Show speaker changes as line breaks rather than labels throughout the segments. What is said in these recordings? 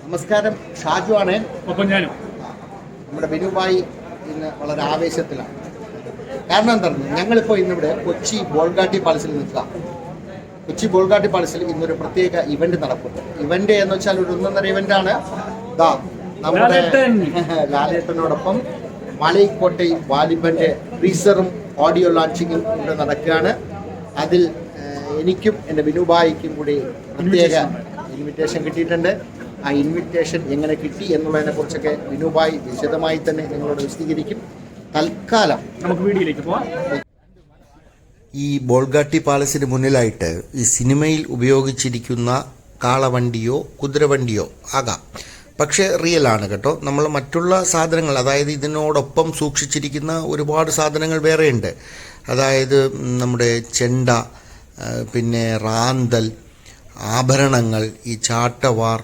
നമസ്കാരം, ഷാജു ആണ്.
ഒപ്പം ഞാനും.
നമ്മുടെ ബിനുഭായി ഇന്ന് വളരെ ആവേശത്തിലാണ്. കാരണം എന്താണ്, ഞങ്ങളിപ്പോൾ ഇന്നിവിടെ കൊച്ചി ബോൾഗാട്ടി പാലസിൽ നിൽക്കുക. കൊച്ചി ബോൾഗാട്ടി പാലസിൽ ഇന്നൊരു പ്രത്യേക ഇവന്റ് നടക്കുന്നുണ്ട്. ഇവന്റ് എന്ന് വെച്ചാൽ ഒരു ഒന്നൊന്നര ഇവന്റാണ്. നമ്മുടെ ലാലേട്ടനോടൊപ്പം മലൈക്കോട്ടെ വാലിബന്റെ ടീസറും ഓഡിയോ ലോഞ്ചിങ്ങും ഇവിടെ നടക്കുകയാണ്. അതിൽ എനിക്കും എൻ്റെ ബിനുഭായിക്കും കൂടി പ്രത്യേക ഇൻവിറ്റേഷൻ കിട്ടിയിട്ടുണ്ട്. ആ ഇൻവിറ്റേഷൻ എങ്ങനെ കിട്ടി എന്നുള്ളതിനെ കുറിച്ചൊക്കെ ബിനുഭായി വിശദമായി തന്നെ നിങ്ങളോട് വിശദീകരിക്കും. തൽക്കാലം
നമുക്ക് വീഡിയോയിലേക്ക് പോവാം.
ഈ ബോൾഗാട്ടി പാലസിന് മുന്നിലായിട്ട് ഈ സിനിമയിൽ ഉപയോഗിച്ചിരിക്കുന്ന കാളവണ്ടിയോ കുതിരവണ്ടിയോ ആകാം, പക്ഷേ റിയൽ ആണ് കേട്ടോ. നമ്മൾ മറ്റുള്ള സാധനങ്ങൾ, അതായത് ഇതിനോടൊപ്പം സൂക്ഷിച്ചിരിക്കുന്ന ഒരുപാട് സാധനങ്ങൾ വേറെയുണ്ട്. അതായത് നമ്മുടെ ചെണ്ട, പിന്നെ റാന്തൽ, ആഭരണങ്ങൾ, ഈ ചാട്ടവാർ,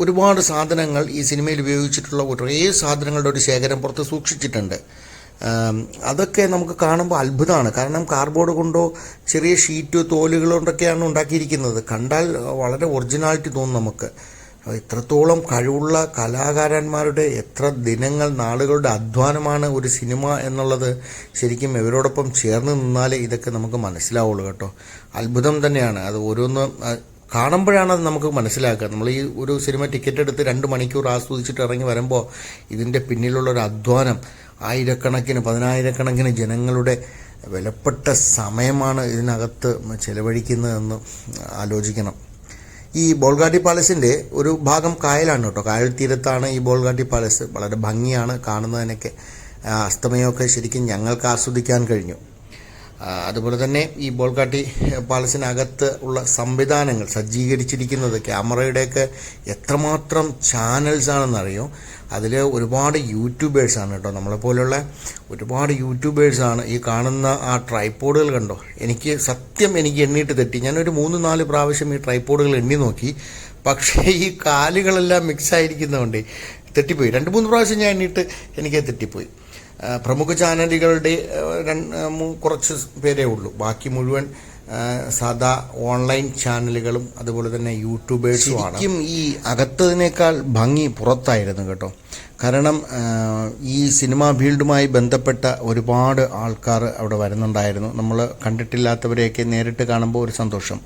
ഒരുപാട് സാധനങ്ങൾ ഈ സിനിമയിൽ ഉപയോഗിച്ചിട്ടുള്ള കുറേ സാധനങ്ങളുടെ ഒരു ശേഖരം പുറത്ത് സൂക്ഷിച്ചിട്ടുണ്ട്. അതൊക്കെ നമുക്ക് കാണുമ്പോൾ അത്ഭുതമാണ്. കാരണം കാർഡ്ബോർഡ് കൊണ്ടോ ചെറിയ ഷീറ്റോ തോലുകൾ കൊണ്ടൊക്കെയാണ് ഉണ്ടാക്കിയിരിക്കുന്നത്. കണ്ടാൽ വളരെ ഒറിജിനാലിറ്റി തോന്നും നമുക്ക്. ഇത്രത്തോളം കഴിവുള്ള കലാകാരന്മാരുടെ എത്ര ദിനങ്ങൾ, നാളുകളുടെ അധ്വാനമാണ് ഒരു സിനിമ എന്നുള്ളത് ശരിക്കും ഇവരോടൊപ്പം ചേർന്ന് നിന്നാലേ ഇതൊക്കെ നമുക്ക് മനസ്സിലാവുള്ളൂ കേട്ടോ. അത്ഭുതം തന്നെയാണ്. അത് ഓരോന്ന് കാണുമ്പോഴാണ് അത് നമുക്ക് മനസ്സിലാക്കുക. നമ്മൾ ഈ ഒരു സിനിമ ടിക്കറ്റ് എടുത്ത് 2 മണിക്കൂർ ആസ്വദിച്ചിട്ട് ഇറങ്ങി വരുമ്പോൾ ഇതിൻ്റെ പിന്നിലുള്ളൊരു അധ്വാനം, ആയിരക്കണക്കിന് 10,000-കണക്കിന് ജനങ്ങളുടെ വിലപ്പെട്ട സമയമാണ് ഇതിനകത്ത് ചെലവഴിക്കുന്നതെന്ന് ആലോചിക്കണം. ഈ ബോൾഗാട്ടി പാലസിൻ്റെ ഒരു ഭാഗം കായലാണ് കേട്ടോ. കായൽ തീരത്താണ് ഈ ബോൾഗാട്ടി പാലസ്. വളരെ ഭംഗിയാണ് കാണുന്നതിനൊക്കെ. അസ്തമയമൊക്കെ ശരിക്കും ഞങ്ങൾക്ക് ആസ്വദിക്കാൻ കഴിഞ്ഞു. അതുപോലെ തന്നെ ഈ ബോൾഗാട്ടി പാലസിനകത്ത് ഉള്ള സംവിധാനങ്ങൾ സജ്ജീകരിച്ചിരിക്കുന്നത്, ക്യാമറയുടെയൊക്കെ എത്രമാത്രം ചാനൽസാണെന്നറിയോ. അതിൽ ഒരുപാട് യൂട്യൂബേഴ്സാണ് കേട്ടോ. നമ്മളെപ്പോലുള്ള ഒരുപാട് യൂട്യൂബേഴ്സാണ്. ഈ കാണുന്ന ആ ട്രൈപോഡുകൾ കണ്ടോ, എനിക്ക് എണ്ണിയിട്ട് തെറ്റി. ഞാനൊരു 3-4 പ്രാവശ്യം ഈ ട്രൈപോഡുകൾ എണ്ണി നോക്കി. പക്ഷേ ഈ കാലുകളെല്ലാം മിക്സായിരിക്കുന്നതുകൊണ്ട് തെറ്റിപ്പോയി. 2-3 പ്രാവശ്യം ഞാൻ എണ്ണിയിട്ട് എനിക്ക് തെറ്റിപ്പോയി. പ്രമുഖ ചാനലുകളുടെ കുറച്ച് പേരേ ഉള്ളൂ. ബാക്കി മുഴുവൻ സാധാ ഓൺലൈൻ ചാനലുകളും അതുപോലെ തന്നെ യൂട്യൂബേഴ്സുമാണ്. ശരിക്കും ഈ അകത്തതിനേക്കാൾ ഭംഗി പുറത്തായിരുന്നു കേട്ടോ. കാരണം ഈ സിനിമാ ഫീൽഡുമായി ബന്ധപ്പെട്ട ഒരുപാട് ആൾക്കാർ അവിടെ വരുന്നുണ്ടായിരുന്നു. നമ്മൾ കണ്ടിട്ടില്ലാത്തവരെയൊക്കെ നേരിട്ട് കാണുമ്പോൾ ഒരു സന്തോഷം.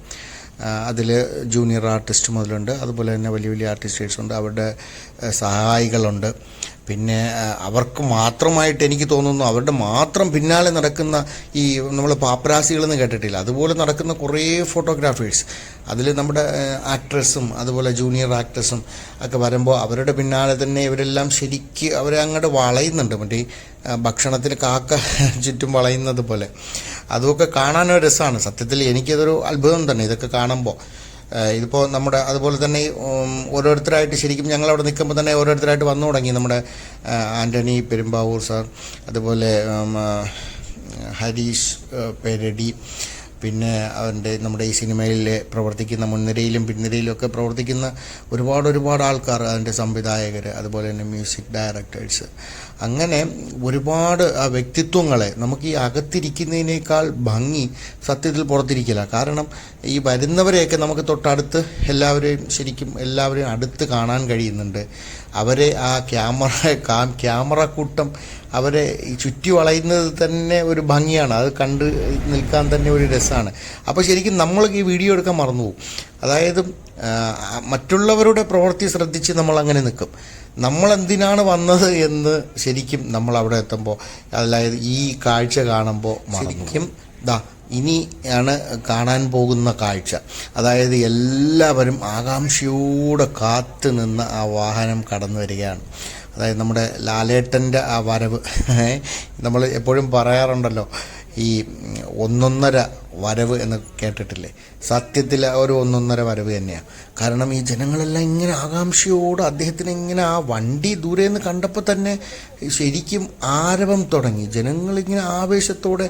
അതിൽ ജൂനിയർ ആർട്ടിസ്റ്റ് മുതലുണ്ട്, അതുപോലെ തന്നെ വലിയ വലിയ ആർട്ടിസ്റ്റേഴ്സുണ്ട്, അവരുടെ സഹായികളുണ്ട്. പിന്നെ അവർക്ക് മാത്രമായിട്ട് എനിക്ക് തോന്നുന്നു അവരുടെ മാത്രം പിന്നാലെ നടക്കുന്ന ഈ നമ്മൾ പാപ്പരാസികളെന്ന് കേട്ടിട്ടില്ല, അതുപോലെ നടക്കുന്ന കുറേ ഫോട്ടോഗ്രാഫേഴ്സ്. അതിൽ നമ്മുടെ ആക്ട്രസും അതുപോലെ ജൂനിയർ ആക്ട്രസും ഒക്കെ വരുമ്പോൾ അവരുടെ പിന്നാലെ തന്നെ ഇവരെല്ലാം ശരിക്ക് അവരെ അങ്ങോട്ട് വളയുന്നുണ്ട്. മറ്റേ ഭക്ഷണത്തിന് കാക്ക ചുറ്റും വളയുന്നത് പോലെ. അതുമൊക്കെ കാണാനൊരു രസമാണ്. സത്യത്തിൽ എനിക്കതൊരു അത്ഭുതം തന്നെ ഇതൊക്കെ കാണുമ്പോൾ. ഇതിപ്പോൾ നമ്മുടെ അതുപോലെ തന്നെ ഓരോരുത്തരായിട്ട് ശരിക്കും ഞങ്ങളവിടെ നിൽക്കുമ്പോൾ തന്നെ ഓരോരുത്തരായിട്ട് വന്നു തുടങ്ങി. നമ്മുടെ ആൻ്റണി പെരുമ്പാവൂർ സാർ, അതുപോലെ ഹരീഷ് പേരടി, പിന്നെ നമ്മുടെ ഈ സിനിമയിൽ പ്രവർത്തിക്കുന്ന മുൻനിരയിലും പിൻനിരയിലും ഒക്കെ പ്രവർത്തിക്കുന്ന ഒരുപാട് ആൾക്കാർ, അതിൻ്റെ സംവിധായകർ, അതുപോലെ തന്നെ മ്യൂസിക് ഡയറക്ടേഴ്സ്, അങ്ങനെ ഒരുപാട് വ്യക്തിത്വങ്ങളെ നമുക്ക് ഈ അകത്തിരിക്കുന്നതിനേക്കാൾ ഭംഗി സത്യത്തിൽ പുറത്തിരിക്കില്ല. കാരണം ഈ വരുന്നവരെയൊക്കെ നമുക്ക് തൊട്ടടുത്ത് എല്ലാവരെയും അടുത്ത് കാണാൻ കഴിയുന്നുണ്ട്. അവരെ ആ ക്യാമറ കൂട്ടം അവരെ ചുറ്റി വളയുന്നത് തന്നെ ഒരു ഭംഗിയാണ്. അത് കണ്ട് നിൽക്കാൻ തന്നെ ഒരു രസമാണ്. അപ്പോൾ ശരിക്കും നമ്മൾ ഈ വീഡിയോ എടുക്കാൻ മറന്നുപോകും. അതായത് മറ്റുള്ളവരുടെ പ്രവൃത്തി ശ്രദ്ധിച്ച് നമ്മൾ അങ്ങനെ നിൽക്കും. നമ്മളെന്തിനാണ് വന്നത് എന്ന് ശരിക്കും നമ്മൾ അവിടെ എത്തുമ്പോൾ, അതായത് ഈ കാഴ്ച കാണുമ്പോൾ ശരിക്കും ഇനിയാണ് കാണാൻ പോകുന്ന കാഴ്ച. അതായത് എല്ലാവരും ആകാംക്ഷയോടെ കാത്തു നിന്ന് ആ വാഹനം കടന്നു വരികയാണ്. അതായത് നമ്മുടെ ലാലേട്ടൻ്റെ ആ വരവ്. നമ്മൾ എപ്പോഴും പറയാറുണ്ടല്ലോ, ഈ 1.5 വരവ് എന്ന് കേട്ടിട്ടില്ലേ? സത്യത്തിൽ ഒരു 1.5 വരവ് തന്നെയാണ്. കാരണം ഈ ജനങ്ങളെല്ലാം ഇങ്ങനെ ആകാംക്ഷയോട് അദ്ദേഹത്തിന് ഇങ്ങനെ ആ വണ്ടി ദൂരെ നിന്ന് കണ്ടപ്പോൾ തന്നെ ശരിക്കും ആരവം തുടങ്ങി. ജനങ്ങളിങ്ങനെ ആവേശത്തോടെ,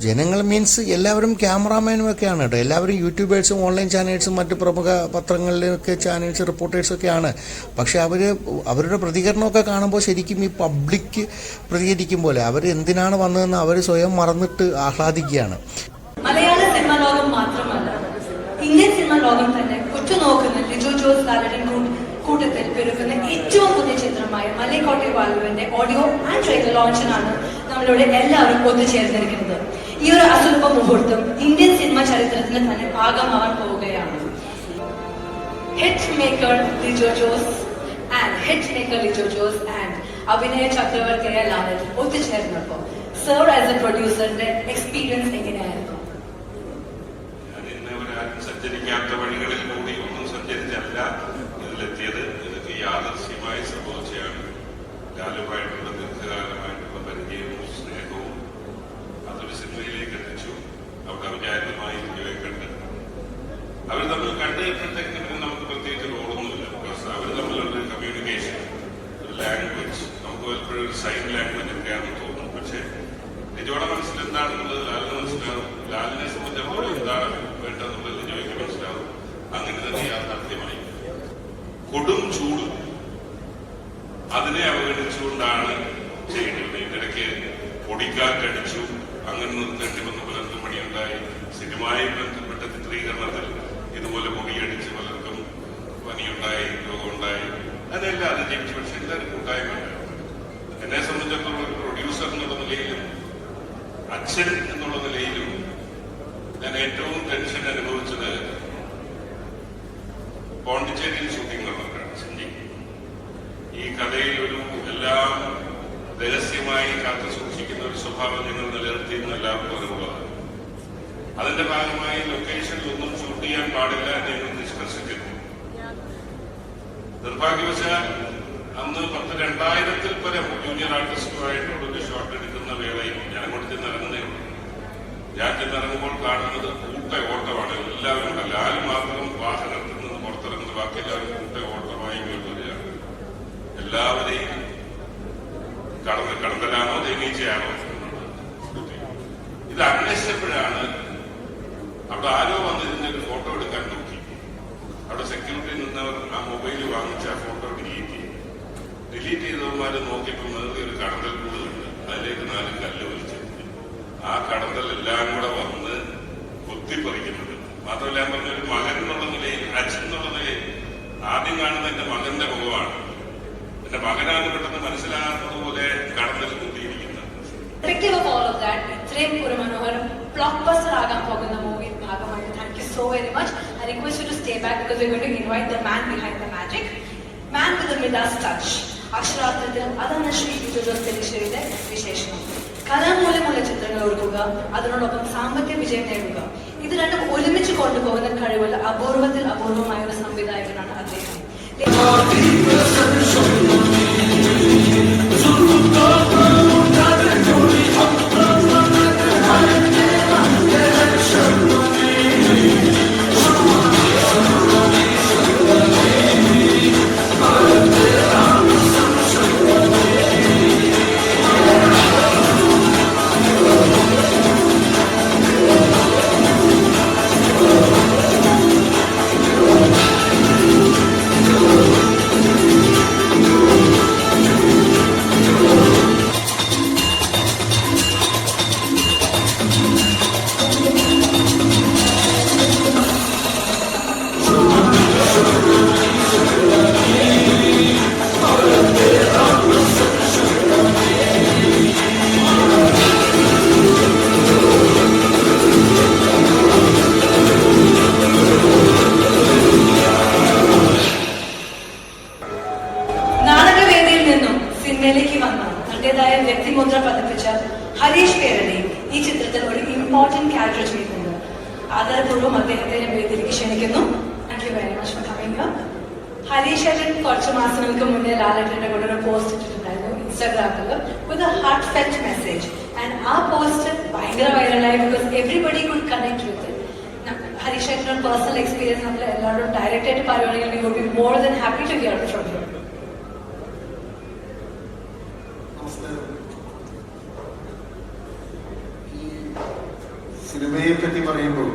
ജനങ്ങൾ മീൻസ് എല്ലാവരും ക്യാമറാമാനും ഒക്കെയാണ് കേട്ടോ. എല്ലാവരും യൂട്യൂബേഴ്സും ഓൺലൈൻ ചാനൽസും മറ്റ് പ്രമുഖ പത്രങ്ങളിലൊക്കെ ചാനൽസ് റിപ്പോർട്ടേഴ്സൊക്കെയാണ്. പക്ഷേ അവരുടെ പ്രതികരണമൊക്കെ കാണുമ്പോൾ ശരിക്കും ഈ പബ്ലിക് പ്രതികരിക്കും പോലെ അവർ എന്തിനാണ് വന്നതെന്ന് അവർ സ്വയം മറന്നിട്ട് ആഹ്ലാദിക്കുകയാണ്.
മലയാള സിനിമ ലോകം മാത്രമല്ല, ഇന്ത്യൻ സിനിമ ലോകം തന്നെ ഉറ്റുനോക്കുന്ന ലിജോ ജോസ് ലാലേട്ടൻ
കൂട്ടത്തിൽ പെരുക്കുന്ന ഏറ്റവും പുതിയ ചിത്രമായ മലൈക്കോട്ടെ വാൽവിന്റെ ഓഡിയോ ആൻഡ് ട്രെയിലർ ലോഞ്ചിനാണ് നമ്മളിവിടെ എല്ലാവരും ഒത്തുചേർന്നിരിക്കുന്നത്. ഈ ഒരു അസുലഭ മുഹൂർത്തം ഇന്ത്യൻ സിനിമ ചരിത്രത്തിന് തന്നെ ഭാഗമാവാൻ പോവുകയാണ്. Hit maker Lijo Jose and അഭിനയ ചക്രവർത്തിയായ ലാലൻ ഒത്തുചേർന്നപ്പോൾ സെർവ് ആസ് എ പ്രൊഡ്യൂസറിന്റെ എക്സ്പീരിയൻസ് എങ്ങനെയായിരുന്നു?
സഞ്ചരിക്കാത്ത വഴികളിൽ കൂടി ഒന്നും സഞ്ചരിച്ചല്ല ഇതിലെത്തിയത്. ഇതൊക്കെ യാദൃശ്യമായി സംഭവിച്ചാണ്. ലാലുമായിട്ടുള്ള ദീർഘകാലമായിട്ടുള്ള പരിചയവും സ്നേഹവും അതൊരു സിനിമയിലേക്ക് എത്തിച്ചു. അവിടെ ഔചാരികമായി ലിജോയെ കണ്ട് അവർ തമ്മിൽ കണ്ടുകെട്ടിട്ടേക്ക് നമുക്ക് പ്രത്യേകിച്ച് റോളൊന്നുമില്ല. ബിക്കോസ് അവർ തമ്മിലുള്ള കമ്മ്യൂണിക്കേഷൻ, ഒരു ലാംഗ്വേജ്, നമുക്ക് പലപ്പോഴും ഒരു സൈൻ ലാംഗ്വേജ് ഒക്കെയാണെന്ന് തോന്നും. പക്ഷേ ലിജോയുടെ മനസ്സിൽ എന്താണെന്നുള്ളത് ലാലിന് മനസ്സിലാവും. ലാലിനെ സംബന്ധിച്ചിടത്തോളം എന്താണ് വേണ്ടതെന്നുള്ളത് ലിജോയ്ക്ക് മനസ്സിലാവും. അങ്ങനെ തന്നെ യാഥാർത്ഥ്യമായി. കൊടും ചൂട് അതിനെ അവഗണിച്ചുകൊണ്ടാണ് ചെയ്യുന്നത്. ഇതിനിടയ്ക്ക് പൊടിക്കാറ്റടിച്ചു, അങ്ങനെ നിർത്തേണ്ടി വന്ന പലർക്കും പണിയുണ്ടായി. സിനിമയുമായി ബന്ധപ്പെട്ട ചിത്രീകരണത്തിൽ ഇതുപോലെ പൊടിയടിച്ച് പലർക്കും പനിയുണ്ടായി, രോഗമുണ്ടായി. അതിനെല്ലാം അതിജീവിച്ചു. പക്ഷെ എല്ലാവരും കൂട്ടായ്മയുണ്ട്. എന്നെ സംബന്ധിച്ചിടത്തോളം ഒരു പ്രൊഡ്യൂസർ എന്നുള്ള നിലയിലും അച്ഛൻ എന്നുള്ള നിലയിലും ഞാൻ ഏറ്റവും ടെൻഷൻ അനുഭവിച്ചത് പോണ്ടിച്ചേരിയിൽ ഷൂട്ടിംഗ് നടന്നിട്ടാണ്. സഞ്ജയ് ഈ കഥയിൽ ഒരു എല്ലാം രഹസ്യമായി കാത്തു സൂക്ഷിക്കുന്ന ഒരു സ്വഭാവം ഞങ്ങൾ നിലനിർത്തിയെന്ന് എല്ലാവർക്കും അറിവുള്ളതാണ്. അതിന്റെ ഭാഗമായി ലൊക്കേഷനിൽ ഒന്നും ഷൂട്ട് ചെയ്യാൻ പാടില്ല എന്ന് ഞങ്ങൾ നിഷ്കർഷിച്ചിരുന്നു. നിർഭാഗ്യവശാൽ അന്ന് 2000-ൽ പരം ജൂനിയർ ആർട്ടിസ്റ്റുമായിട്ടുള്ള ഒരു ഷോട്ട് എടുക്കുന്ന വേളയിൽ ഞാൻ അങ്ങോട്ട് ചെന്നിറങ്ങുന്നേ ഉള്ളൂ. ഞാൻ ചെന്നിറങ്ങുമ്പോൾ കാണുന്നത് കൂട്ട ഓട്ടമാണ്. എല്ലാവരും കൂടെ, ലാല് മാത്രം വാഹനത്തിൽ നിന്ന് പുറത്തിറങ്ങുന്നത്, ബാക്കി എല്ലാവരും കൂട്ട ഓട്ടമായി വരികയാണ്. എല്ലാവരെയും കടന്തലാണോ തേനീച്ചയാണോ ഇത് അന്വേഷിച്ചപ്പോഴാണ് അവിടെ ആരോ വന്ന് ഇതിന്റെ ഒരു ഫോട്ടോ എടുക്കാൻ നോക്കി. അവിടെ സെക്യൂരിറ്റി നിന്നവർ ആ മൊബൈൽ വാങ്ങിച്ച ആ ഫോട്ടോ ഡിലീറ്റ് ചെയ്തവന്മാര് നോക്കിയപ്പോൾ നേരെ ഒരു കടന്തൽ കൂടുന്നുണ്ട്. അതിലേക്ക് 4 കല്ല് വലിച്ചെടുത്തു. ആ കടന്തൽ എല്ലാം കൂടെ വന്ന് കുത്തിപ്പറിക്കുന്നുണ്ട്. മാത്രമല്ല ഞാൻ പറഞ്ഞ ഒരു മകൻ എന്നുള്ള നിലയിൽ, അച്ഛൻ എന്നുള്ള നിലയിൽ ആദ്യം കാണുന്ന എന്റെ മകന്റെ മുഖമാണ്. എന്റെ മകനാണ് പെട്ടെന്ന് മനസ്സിലാകുന്നതുപോലെ കടന്തൽ കുത്തിയിരിക്കുന്നത്.
ഇത്രയും ഒരു മനോഹരം ബ്ലോക്ക് ബസ്റ്റർ ആകാൻ പോകുന്ന മൂവി ഭാഗമായിട്ട് thank you so very much. I request you to stay back because we are going to invite the man behind the magic, man with the Midas touch. അക്ഷരാർത്ഥത്തിൽ അതാണ് ശ്രീ ലിജോ ജോസ് പെല്ലിശ്ശേരിയുടെ വിശേഷണം. കലാമൂലമുള്ള ചിത്രങ്ങൾ ഒരുക്കുക, അതിനോടൊപ്പം സാമ്പത്തിക വിജയം നേടുക, ഇത് രണ്ടും ഒരുമിച്ച് കൊണ്ടുപോകുന്ന കഴിവുള്ള അപൂർവത്തിൽ അപൂർവമായ ഒരു സംവിധായകനാണ് അദ്ദേഹം. തന്റേതായ വ്യക്തിമുദ്ര പതിപ്പിച്ച ഹരീഷ് പേരടി ഈ ചിത്രത്തിൽ ഒരു ഇമ്പോർട്ടന്റ് ക്യാരക്ടർ ചെയ്യുന്നുണ്ട്. ആദരപൂർവ്വം അദ്ദേഹത്തിന്റെ വേദിയിലേക്ക് ക്ഷണിക്കുന്നു. Thank you very much for coming up. Harish ഏട്ടൻ കുറച്ച് മാസങ്ങൾക്ക് മുന്നേ ലാലേട്ടന്റെ കൂടെ ഒരു പോസ്റ്റ് ഇട്ടിട്ടുണ്ടായിരുന്നു ഇൻസ്റ്റാഗ്രാമിൽ with a heartfelt message. And ആ പോസ്റ്റ് ഭയങ്കര വൈറലായി because everybody could connect with it. Harish ഏട്ടനോട് പേഴ്സണൽ എക്സ്പീരിയൻസ് നമ്മൾ എല്ലാവരും ഡയറക്റ്റ് ആയിട്ട് പറയുകയാണെങ്കിൽ we would be more than happy to hear from you.
സിനിമയെ പറ്റി പറയുമ്പോൾ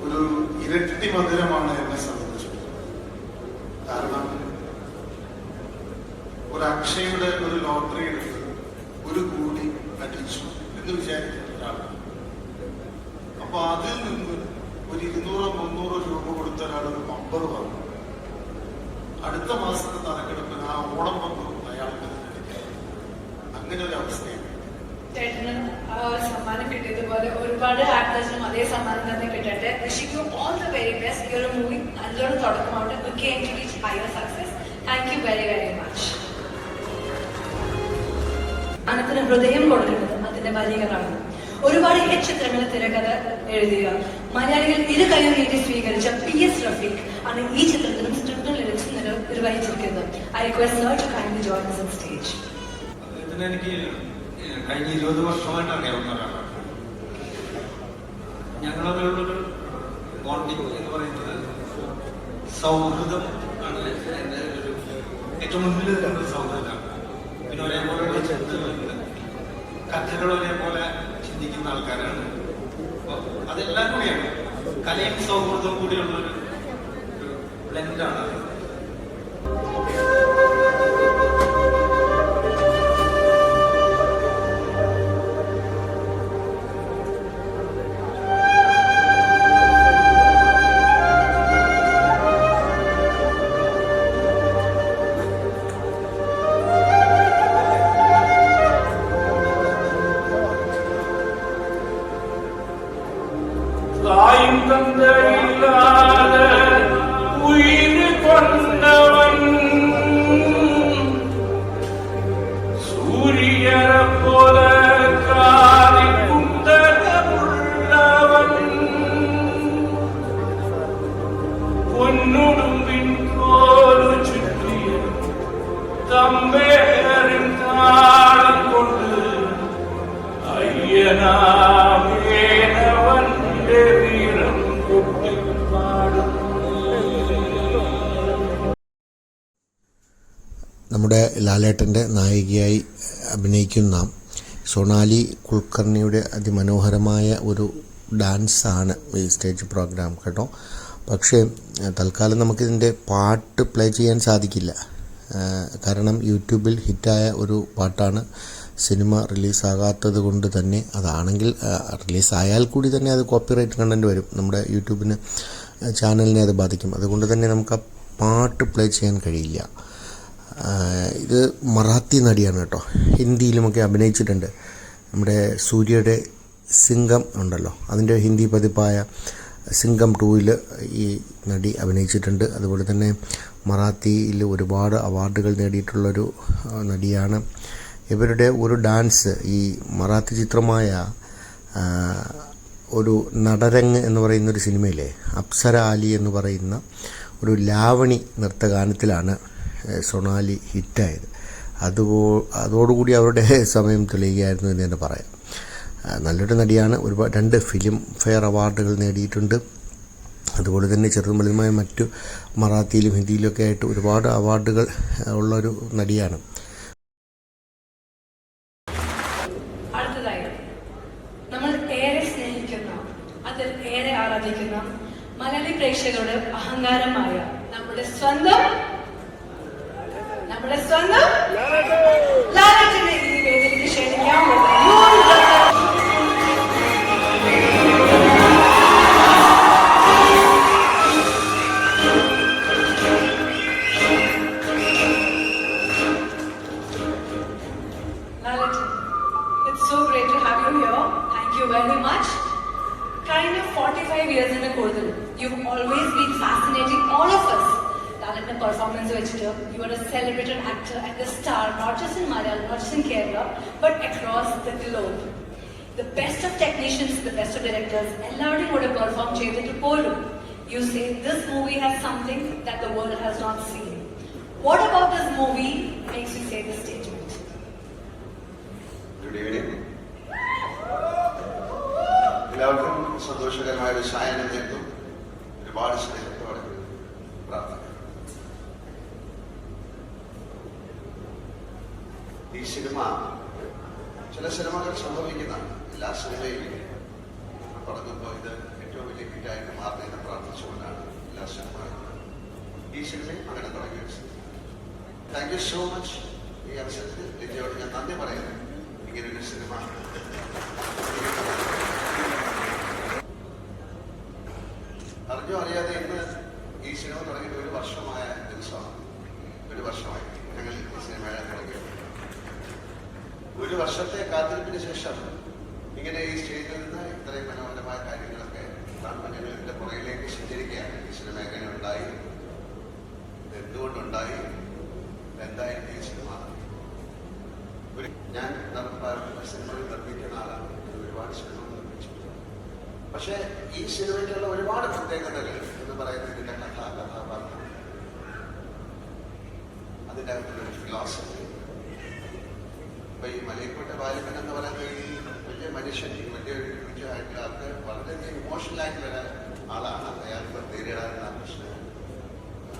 ഒരു ഇരട്ടി മധുരമാണ് എന്നെ സംബന്ധിച്ചത്. കാരണം ഒരു അക്ഷയുടെ ഒരു ലോട്ടറി എടുത്ത് 1 കോടി അടിച്ചു എന്ന് വിചാരിക്കുന്ന ഒരാളാണ്. അപ്പൊ അതിൽ നിന്ന് ഒരു 200-300 രൂപ കൊടുത്ത ഒരാളൊരു നമ്പർ വന്നു. അടുത്ത മാസത്തെ നറുക്കെടുപ്പിന് ആ ഓണം നമ്പർ അയാൾക്ക് കിട്ടില്ല. അങ്ങനെ ഒരു അവസ്ഥയാണ്.
ചേട്ടന് ആ ഒരു സമ്മാനം കിട്ടിയതുപോലെ ഒരുപാട് ആക്ടേഴ്സിനും അതേ സമ്മാനം തന്നെ കിട്ടട്ടെ. Wishing you all the very best. ഈ ഒരു മൂവി നല്ലൊരു തുടക്കമാവട്ടെ. We came to reach higher success. Thank you very very much. അനത്തിന് ഹൃദയം കൊടുക്കുന്നത് അതിന്റെ വരികളാണ്. ഒരുപാട് ഹിറ്റ് ചിത്രങ്ങൾ തിരക്കഥ എഴുതിയ മലയാളികൾ ഇരു കൈയും നീട്ടി സ്വീകരിച്ച PS റഫീഖ് ആണ് ഈ ചിത്രത്തിനും സ്ക്രിപ്റ്റും ലിറിക്സും നിർവഹിച്ചിരിക്കുന്നത്. I request sir to kindly join us on stage.
എനിക്ക് കഴിഞ്ഞ 20 വർഷമായിട്ട് അറിയാവുന്ന ഒരാളാണ്. ഞങ്ങൾ തമ്മിലുള്ളൊരു ബോണ്ടിങ് എന്ന് പറയുന്നത് സൗഹൃദം ആണ്. എൻ്റെ ഒരു ഏറ്റവും മുന്നിൽ നിൽക്കുന്ന സൗഹൃദമാണ്. പിന്നെ ഒരേപോലെയുള്ള ചിന്തകളുണ്ട്, കഥകൾ ഒരേപോലെ ചിന്തിക്കുന്ന ആൾക്കാരാണ്. അപ്പോൾ അതെല്ലാം കൂടിയാണ് കലയും സൗഹൃദവും കൂടിയുള്ളൊരു ബ്ലെൻഡാണ്.
தாயும் தந்தையில்லாத உயிர் கொண்டவன் சூரியர போல காரி குந்தரமுள்ளவன் பொன்னுடும்பின் போரு சுற்றிய தம்பேரின் தாளம் கொண்டு ஐயனாமேனவன்
നമ്മുടെ ലാലേട്ടൻ്റെ നായികയായി അഭിനയിക്കുന്ന സൊണാലി കുൽക്കർണിയുടെ അതിമനോഹരമായ ഒരു ഡാൻസാണ് ഈ സ്റ്റേജ് പ്രോഗ്രാം കേട്ടോ. പക്ഷേ തൽക്കാലം നമുക്കിതിൻ്റെ പാട്ട് പ്ലേ ചെയ്യാൻ സാധിക്കില്ല. കാരണം യൂട്യൂബിൽ ഹിറ്റായ ഒരു പാട്ടാണ്. സിനിമ റിലീസാകാത്തത് കൊണ്ട് തന്നെ, അതാണെങ്കിൽ റിലീസായാൽ കൂടി തന്നെ അത് കോപ്പിറൈറ്റ് കണ്ടൻറ്റ് വരും, നമ്മുടെ യൂട്യൂബിന് ചാനലിനെ അത് ബാധിക്കും. അതുകൊണ്ട് തന്നെ നമുക്ക് ആ പാട്ട് പ്ലേ ചെയ്യാൻ കഴിയില്ല. ഇത് മറാത്തി നടിയാണ് കേട്ടോ. ഹിന്ദിയിലുമൊക്കെ അഭിനയിച്ചിട്ടുണ്ട്. നമ്മുടെ സൂര്യയുടെ സിംഗം ഉണ്ടല്ലോ, അതിൻ്റെ ഹിന്ദി പതിപ്പായ സിംഗം 2ൽ ഈ നടി അഭിനയിച്ചിട്ടുണ്ട്. അതുപോലെ തന്നെ മറാത്തിയിൽ ഒരുപാട് അവാർഡുകൾ നേടിയിട്ടുള്ളൊരു നടിയാണ്. ഇവരുടെ ഒരു ഡാൻസ് ഈ മറാത്തി ചിത്രമായ ഒരു നടരങ്ങ് എന്ന് പറയുന്നൊരു സിനിമയിലെ അപ്സര അലി എന്ന് പറയുന്ന ഒരു ലാവണി നൃത്തഗാനത്തിലാണ് സൊണാലി ഹിറ്റായത്. അതോടുകൂടി അവരുടെ സമയം തെളിയുകയായിരുന്നു എന്ന് തന്നെ പറയാം. നല്ലൊരു നടിയാണ്. ഒരുപാട് 2 ഫിലിം ഫെയർ അവാർഡുകൾ നേടിയിട്ടുണ്ട്. അതുപോലെ തന്നെ ചെറുതും വലുതുമായ മറ്റു മറാത്തിയിലും ഹിന്ദിയിലൊക്കെ ആയിട്ട് ഒരുപാട് അവാർഡുകൾ ഉള്ളൊരു നടിയാണ്.
അടുത്തതായി നമ്മൾ ഏറെ സ്നേഹിക്കുന്ന, അതിൽ ഏറെ ആരാധിക്കുന്ന മലയാളി പ്രേക്ഷകരുടെ അഹങ്കാരമായ നമ്മുടെ സ്വന്തം ലാലേട്ടനെ ഈ വേദിയിലേക്ക് ക്ഷണിക്കാൻ It's so great to have you here. Thank you very much. Kind of 45 years in a Kodal, you've always been fascinating all of us. Talent performance vechitu, you are a celebrated actor and a star, not just in Malayalam, not just in Kerala, but across the globe. The best of technicians, the best of directors, എല്ലാവരും കൂടെ perform ചെയ്തിട്ട് പോലും you say this movie has something that the world has not seen. What about this movie makes you say this statement?
Good evening. എല്ലാവർക്കും സന്തോഷകരമായ ഒരു സായനം നേരുന്നു. ഒരുപാട് സ്നേഹത്തോടെ പ്രാർത്ഥന. ഈ സിനിമ ചില സിനിമകൾ സംഭവിക്കുന്നതാണ്. എല്ലാ സിനിമയിലും തുടങ്ങുമ്പോൾ ഇത് ഏറ്റവും വലിയ ഹിറ്റായിട്ട് മാറുന്നതിനെ പ്രാർത്ഥിച്ചുകൊണ്ടാണ് എല്ലാ സിനിമകളും. ഈ സിനിമയും അങ്ങനെ തുടങ്ങി വെച്ചത്. Thank you so much. ഈ അവസരത്തിൽ ലിജയോട് ഞാൻ നന്ദി പറയുന്നു. ഇങ്ങനൊരു സിനിമ അറിഞ്ഞോ അറിയാതെ ഇന്ന് ഈ സിനിമ തുടങ്ങിയിട്ട് 1 വർഷമായ ദിവസമാണ്. 1 വർഷമായി ഞങ്ങൾ ഈ സിനിമ തുടങ്ങി. 1 വർഷത്തെ കാത്തിരിപ്പിന് ശേഷം ഇങ്ങനെ ഈ സ്റ്റേജിൽ നിന്ന് ഇത്രയും മനോഹരമായ കാര്യങ്ങളൊക്കെ കാണുമ്പോൾ ഞങ്ങൾ ഇതിന്റെ പുറകിലേക്ക് സഞ്ചരിക്കുകയാണ്. ഈ സിനിമ എങ്ങനെ ഉണ്ടായി, എന്തുകൊണ്ടുണ്ടായി, എന്തായിരുന്നു ഈ സിനിമ. ഞാൻ സിനിമകൾ നിർമ്മിക്കുന്ന ആളാണ്. ഒരുപാട് സിനിമകൾ നിർമ്മിച്ചിട്ടുണ്ട്. പക്ഷേ ഈ സിനിമയ്ക്കുള്ള ഒരുപാട് പ്രത്യേകതകൾ എന്ന് പറയുന്നത് ഇതിന്റെ കഥാപാത്രം, അതിൻ്റെ അകത്തുള്ളൊരു ഫിലോസഫി. ഇപ്പൊ ഈ മലയക്കോട്ട ബാലികൻ എന്ന് പറയുന്ന ഈ വലിയ മനുഷ്യൻ, വലിയ ആയിട്ടുള്ള ആൾക്ക് വളരെയധികം ഇമോഷണൽ ആയിട്ടുള്ള ആളാണ്. അയാൾക്ക് നേരിടാനുള്ള പ്രശ്നം.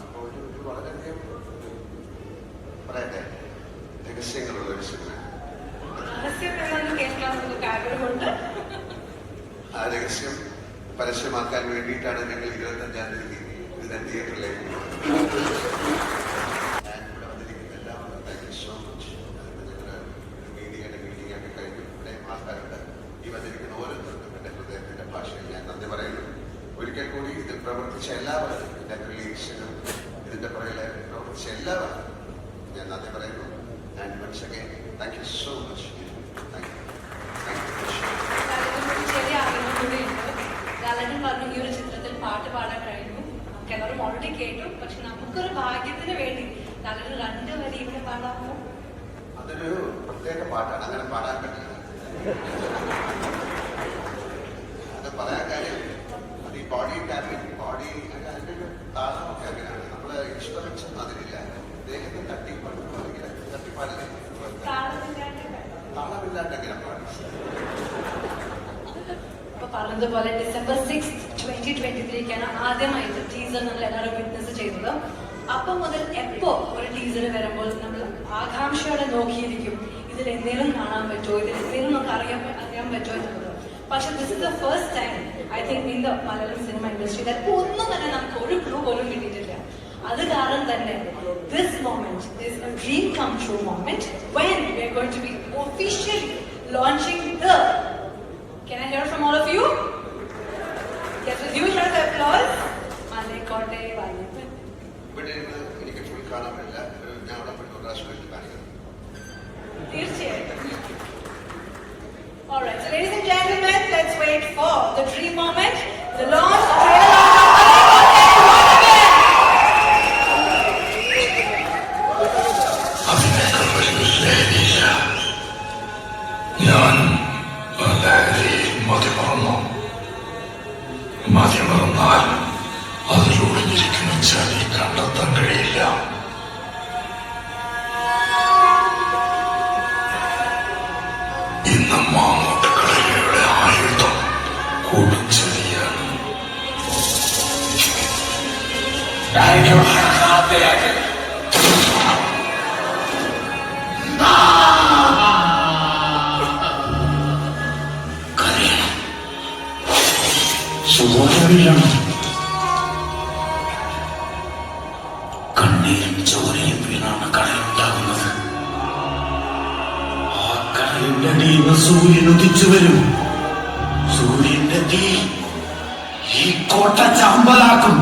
അപ്പോൾ ഒരു വളരെയധികം പറയട്ടെ രഹസ്യങ്ങളുള്ള ഒരു സിനിമ. ആ രഹസ്യം പരസ്യമാക്കാൻ വേണ്ടിയിട്ടാണ് ഞങ്ങൾ 25-ാം തീയതി ഇതിന്റെ തിയേറ്ററിലേക്ക് ഞാൻ ഇവിടെ വന്നിരിക്കുന്ന എല്ലാവരും താങ്ക് യു സോ മച്ച്. ഞങ്ങൾ മീഡിയയുടെ മീറ്റിംഗ് ഒക്കെ കഴിഞ്ഞു. ഇവിടെ ആൾക്കാരുണ്ട്. ഈ വന്നിരിക്കുന്ന ഓരോരുത്തർക്കും എൻ്റെ ഹൃദയത്തിന്റെ ഭാഷയിൽ ഞാൻ നന്ദി പറയുന്നു. ഒരിക്കൽ കൂടി ഇതിൽ പ്രവർത്തിച്ച എല്ലാവർക്കും, എൻ്റെ റിലീസിനും ഇതിന്റെ പുറകിലെ പ്രവർത്തിച്ച എല്ലാവർക്കും ഞാൻ നന്ദി പറയുന്നു. And once again thank you so much.
ചെറിയ ആഗ്രഹം കൂടിയുണ്ട്. ലാലേട്ടൻ പറഞ്ഞു ഈ ഒരു ചിത്രത്തിൽ പാട്ട് പാടാൻ കഴിഞ്ഞു. നമുക്ക് എല്ലാവരും ഓൾറെഡി കേട്ടു. പക്ഷെ നമുക്കൊരു ഭാഗ്യത്തിന് വേണ്ടി ലാലേട്ടൻ 2 വരി ഇവിടെ പാടാമോ?
അതൊരു പ്രത്യേക പാട്ടാണ്. അങ്ങനെ പാടാൻ പറ്റില്ല. അത് പറയാൻ കാര്യം അത് ഈ ബോഡി ടാപ്പിംഗ്, ബോഡി അതിൻ്റെ ഒരു താളമൊക്കെ അങ്ങനെയാണ്. നമ്മള് ഇൻസ്ട്രുമെന്റ്സ് അതിലില്ല. ദേഹത്തെ തട്ടിപ്പാടില്ലേ, താളമില്ലാണ്ട് എങ്ങനെ പാടും?
ഇപ്പൊ പറഞ്ഞതുപോലെ December 6, 2023 ആദ്യമായിട്ട് ടീസർ നമ്മൾ എല്ലാവരും വിറ്റ്നസ് ചെയ്തത്. അപ്പം മുതൽ എപ്പോ ഒരു ടീസർ വരുമ്പോൾ നമ്മൾ ആകാംക്ഷയോടെ നോക്കിയിരിക്കും, ഇതിൽ എന്തെങ്കിലും കാണാൻ പറ്റുമോ, ഇതിൽ എന്തെങ്കിലും നമുക്ക് അറിയാൻ പറ്റുമോ എന്നുള്ളത്. പക്ഷെ this is the first time I think in the Malayalam cinema industry ഒന്നും തന്നെ നമുക്ക് ഒരു ക്ലൂ പോലും കിട്ടിയിട്ടില്ല. അത് കാരണം തന്നെ this moment is a dream come true moment when we are going to be officially launching the. Can I hear from all of you? Yes, with you hear the applause. Malekkotte Balikkan.
ഇവിടെ എനിക്ക് full കാണാൻ പറ്റില്ല. ഞാൻ അവിടെ പോയി ഒരു പ്രാവശ്യം വേണ്ടി കാണിക്കണം.
തീർച്ചയായിട്ടും. All right, so ladies and gentlemen, let's wait for the dream moment, the launch trailer.
മതിമറന്നാൽ അതിലൊളിഞ്ഞിരിക്കുന്ന ചതി കണ്ടെത്താൻ കഴിയില്ല. ഇന്ന് മാങ്ങോട്ടുകളിലൂടെ ആയുധം കൊടുച്ചെറിയാണ്. സുഖമില്ലാണ്. കണ്ണീരും ചോരയും വീണാണ് കടലുണ്ടാകുന്നത്. ആ കടലിന്റെ അടിയിൽ നിന്ന് സൂര്യൻ ഉദിച്ചു വരും. സൂര്യന്റെ തീ ഈ കോട്ട ചാമ്പലാക്കും.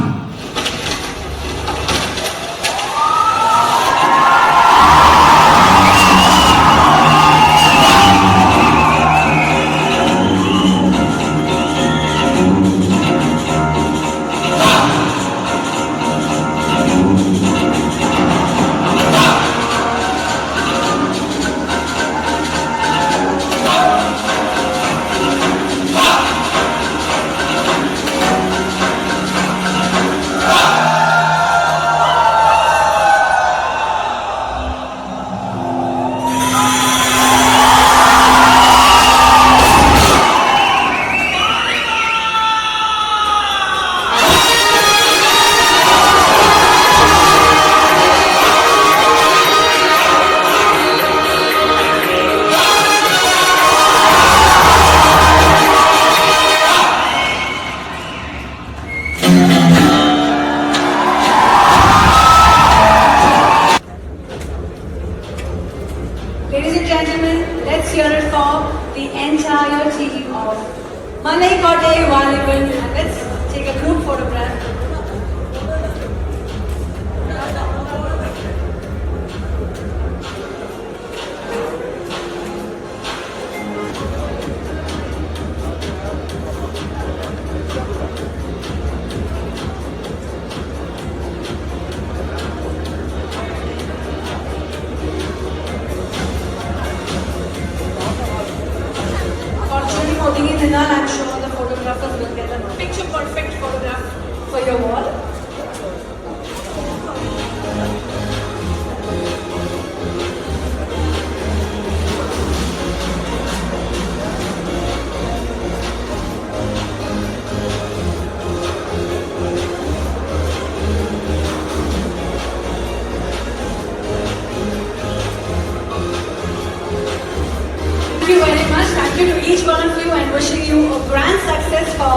all of you and wishing you a grand success for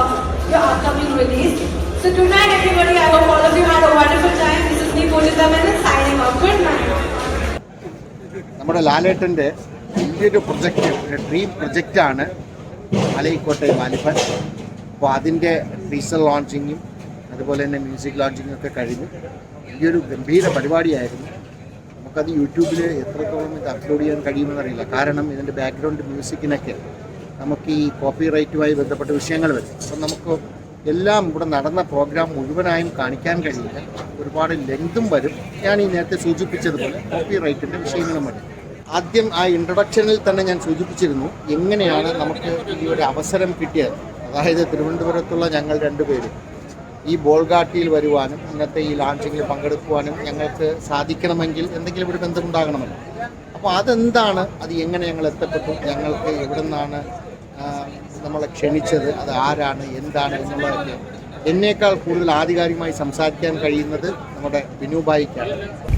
your upcoming release. So good night everybody. I hope all of you had a wonderful time. This is me, Pujita Menon, signing off. Good night.
നമ്മുടെ ലാലേട്ടൻ്റെ വലിയൊരു project, ഒരു dream പ്രൊജക്റ്റാണ് Malaikottai Vaaliban. അപ്പോൾ അതിൻ്റെ teaser ലോഞ്ചിങ്ങും അതുപോലെ തന്നെ music ലോഞ്ചിങ്ങും ഒക്കെ കഴിഞ്ഞു. വലിയൊരു ഗംഭീര പരിപാടിയായിരുന്നു. നമുക്കത് യൂട്യൂബിൽ എത്രത്തോളം ഇത് അപ്ലോഡ് ചെയ്യാൻ കഴിയുമെന്നറിയില്ല. കാരണം ഇതിൻ്റെ ബാക്ക്ഗ്രൗണ്ട് മ്യൂസിക്കിനൊക്കെ നമുക്ക് ഈ കോപ്പി റൈറ്റുമായി ബന്ധപ്പെട്ട വിഷയങ്ങൾ വരും. അപ്പം നമുക്ക് എല്ലാം ഇവിടെ നടന്ന പ്രോഗ്രാം മുഴുവനായും കാണിക്കാൻ കഴിയില്ല. ഒരുപാട് ലെങ്തും വരും. ഞാൻ ഈ നേരത്തെ സൂചിപ്പിച്ചതുപോലെ കോപ്പി റൈറ്റിൻ്റെ വിഷയങ്ങളും വരും. ആദ്യം ആ ഇൻട്രൊഡക്ഷനിൽ തന്നെ ഞാൻ സൂചിപ്പിച്ചിരുന്നു എങ്ങനെയാണ് നമുക്ക് ഈ ഒരു അവസരം കിട്ടിയത്. അതായത് തിരുവനന്തപുരത്തുള്ള ഞങ്ങൾ രണ്ടുപേരും ഈ ബോൾഗാട്ടിയിൽ വരുവാനും ഇന്നത്തെ ഈ ലോഞ്ചിങ്ങിൽ പങ്കെടുക്കുവാനും ഞങ്ങൾക്ക് സാധിക്കണമെങ്കിൽ എന്തെങ്കിലും ഒരു ബന്ധമുണ്ടാകണമല്ലോ. അപ്പോൾ അതെന്താണ്, അത് എങ്ങനെ ഞങ്ങൾ എത്തപ്പെട്ടു, ഞങ്ങൾക്ക് എവിടെ നിന്നാണ് നമ്മളെ ക്ഷണിച്ചത്, അത് ആരാണ്, എന്താണ് എന്നുള്ളതൊക്കെ എന്നേക്കാൾ കൂടുതൽ ആധികാരികമായി സംസാരിക്കാൻ കഴിയുന്നത് നമ്മുടെ ബിനുബായിക്കാണ്.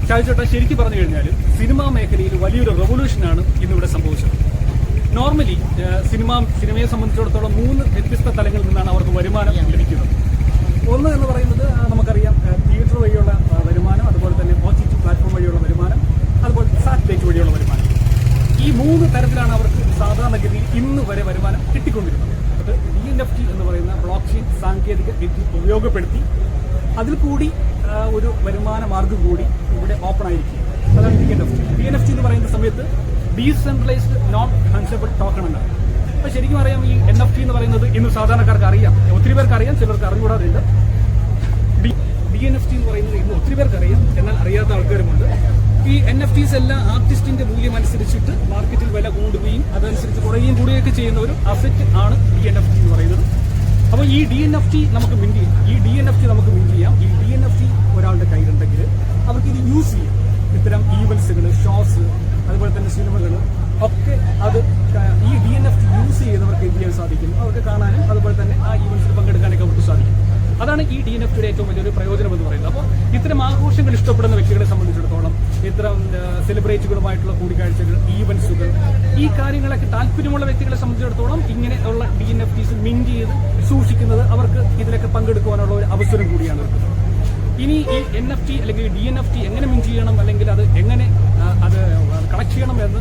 ഷാജിച്ചേട്ടാ, ശരിക്കും പറഞ്ഞു കഴിഞ്ഞാൽ സിനിമാ മേഖലയിൽ വലിയൊരു റെവല്യൂഷനാണ് ഇന്നിവിടെ സംഭവിച്ചത്. നോർമലി സിനിമയെ സംബന്ധിച്ചിടത്തോളം 3 വ്യത്യസ്ത തലങ്ങളിൽ നിന്നാണ് അവർക്ക് വരുമാനം ലഭിക്കുന്നത്. ഒന്ന് എന്ന് പറയുന്നത് നമുക്കറിയാം, തിയേറ്റർ വഴിയുള്ള വരുമാനം, അതുപോലെ തന്നെ OTT പ്ലാറ്റ്ഫോം വഴിയുള്ള വരുമാനം, അതുപോലെ സാറ്റലൈറ്റ് വഴിയുള്ള വരുമാനം. ഈ 3 തരത്തിലാണ് അവർക്ക് സാധാരണഗതിയിൽ ഇന്ന് വരെ വരുമാനം കിട്ടിക്കൊണ്ടിരുന്നത്. അത് DNFT എന്ന് പറയുന്ന ബ്ലോക്ക് ചെയിൻ സാങ്കേതിക വിദ്യ ഉപയോഗപ്പെടുത്തി അതിൽ കൂടി ഒരു വരുമാന മാർഗം കൂടി ഇവിടെ ഓപ്പൺ ആയിരിക്കും. അതാണ് DNFT എന്ന് പറയുന്ന സമയത്ത് ഡീസെൻട്രലൈസ്ഡ് നോൺ ഫംഗ്ഷനബിൾ ടോക്കൺ എന്നാണ്. അപ്പോൾ ശരിക്കും അറിയാം, ഈ NFT എന്ന് പറയുന്നത് ഇന്ന് സാധാരണക്കാർക്ക് അറിയാം, ഒത്തിരി പേർക്ക് അറിയാം, ചിലർക്ക് അറിഞ്ഞുകൂടാറുണ്ട്. DNFT എന്ന് പറയുന്നത് ഇന്ന് ഒത്തിരി പേർക്ക് അറിയാം, എന്നാൽ അറിയാത്ത ആൾക്കാരുമുണ്ട്. ഈ NFTs എല്ലാം ആർട്ടിസ്റ്റിന്റെ മൂല്യം അനുസരിച്ചിട്ട് മാർക്കറ്റിൽ വില കൂടുകയും അതനുസരിച്ച് കുറയുകയും കൂടുകയൊക്കെ ചെയ്യുന്ന ഒരു അസറ്റ് ആണ് DNFT എന്ന് പറയുന്നത്. അപ്പോൾ ഈ DNFT നമുക്ക് മിന്റ് ചെയ്യാം. ഈ DNFT ഒരാളുടെ കയ്യിലുണ്ടെങ്കിൽ അവർക്ക് ഇത് യൂസ് ചെയ്യാം. ഇത്തരം ഈവൻസുകൾ, ഷോസ്, അതുപോലെ തന്നെ സിനിമകൾ ഒക്കെ അത് ഈ DNFT യൂസ് ചെയ്യുന്നവർക്ക് എന്ത് ചെയ്യാൻ സാധിക്കും, അവർക്ക് കാണാനും അതുപോലെ തന്നെ ആ ഈവൻസിൽ പങ്കെടുക്കാനൊക്കെ അവർക്ക് സാധിക്കും. അതാണ് ഈ DNFTയുടെ ഏറ്റവും വലിയൊരു പ്രയോജനം എന്ന് പറയുന്നത്. അപ്പോൾ ഇത്തരം ആഘോഷങ്ങൾ ഇഷ്ടപ്പെടുന്ന വ്യക്തികളെ സംബന്ധിച്ചിടത്തോളം ഇത്തരം സെലിബ്രിറ്റികളുമായിട്ടുള്ള കൂടിക്കാഴ്ചകൾ, ഈവൻസുകൾ, ഈ കാര്യങ്ങളൊക്കെ താല്പര്യമുള്ള വ്യക്തികളെ സംബന്ധിച്ചിടത്തോളം ഇങ്ങനെയുള്ള DNFTs മിന്റ് ചെയ്ത് സൂക്ഷിക്കുന്നത് അവർക്ക് ഇതിലൊക്കെ പങ്കെടുക്കുവാനുള്ള ഒരു അവസരം കൂടിയാണ് വരുന്നത്. ഇനി ഈ NFT അല്ലെങ്കിൽ DNFT എങ്ങനെ മിന്റ് ചെയ്യണം, അല്ലെങ്കിൽ അത് എങ്ങനെ അത് കളക്ട് ചെയ്യണം എന്ന്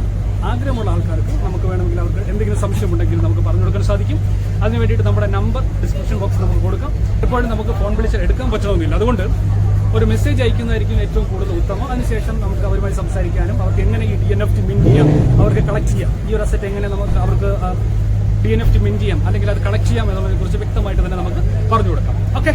ആഗ്രഹമുള്ള ആൾക്കാർക്ക് നമുക്ക് വേണമെങ്കിൽ അവർക്ക് എന്തെങ്കിലും സംശയമുണ്ടെങ്കിൽ നമുക്ക് പറഞ്ഞു കൊടുക്കാൻ സാധിക്കും. അതിന് വേണ്ടിയിട്ട് നമ്മുടെ നമ്പർ ഡിസ്ക്രിപ്ഷൻ ബോക്സിൽ നമുക്ക് കൊടുക്കാം. എപ്പോഴും നമുക്ക് ഫോൺ വിളിച്ചാൽ എടുക്കാൻ പറ്റണമെന്നില്ല. അതുകൊണ്ട് ഒരു മെസ്സേജ് അയക്കുന്നതായിരിക്കും ഏറ്റവും കൂടുതൽ ഉത്തമം. അതിനുശേഷം നമുക്ക് അവരുമായി സംസാരിക്കാനും അവർക്ക് എങ്ങനെ ഈ DNFT മിന്റ് ചെയ്യാം, അവർക്ക് കളക്ട് ചെയ്യാം, ഈ ഒരു അസറ്റ് എങ്ങനെ നമുക്ക് അവർക്ക് DNFT മിന്റ് ചെയ്യാം അല്ലെങ്കിൽ അത് കളക്ട് ചെയ്യാം എന്നതിനെ കുറിച്ച് വ്യക്തമായിട്ട് തന്നെ നമുക്ക് പറഞ്ഞു കൊടുക്കാം. ഓക്കെ.